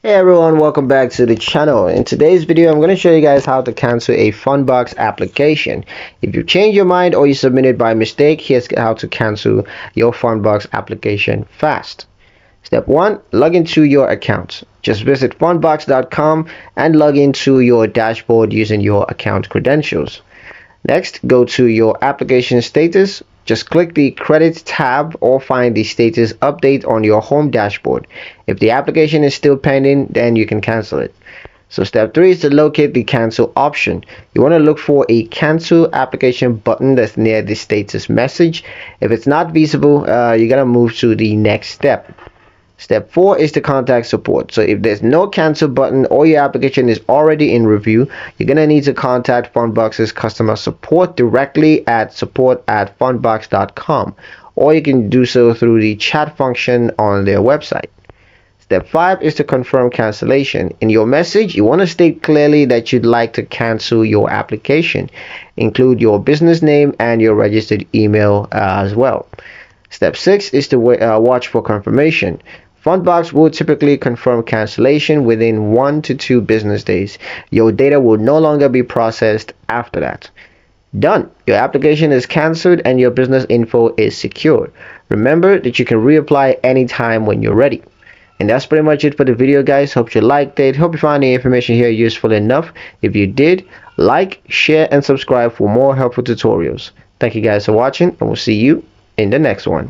Hey everyone, welcome back to the channel. In today's video, I'm going to show you guys how to cancel a Fundbox application. If you change your mind or you submitted by mistake, here's how to cancel your Fundbox application fast. Step 1, log into your account. Just visit fundbox.com and log into your dashboard using your account credentials. Next, go to your application status. Just click the Credit tab or find the status update on your home dashboard. If the application is still pending, then you can cancel it. So step 3 is to locate the cancel option. You want to look for a cancel application button that's near the status message. If it's not visible, you gotta move to the next step. Step 4 is to contact support. So if there's no cancel button or your application is already in review, you're going to need to contact Fundbox's customer support directly at support@fundbox.com, or you can do so through the chat function on their website. Step 5 is to confirm cancellation. In your message, you want to state clearly that you'd like to cancel your application. Include your business name and your registered email as well. Step 6 is to watch for confirmation. Fundbox will typically confirm cancellation within 1 to 2 business days. Your data will no longer be processed after that. Done. Your application is cancelled and your business info is secured. Remember that you can reapply anytime when you're ready. And that's pretty much it for the video, guys. Hope you liked it. Hope you found the information here useful enough. If you did, like, share, and subscribe for more helpful tutorials. Thank you guys for watching, and we'll see you in the next one.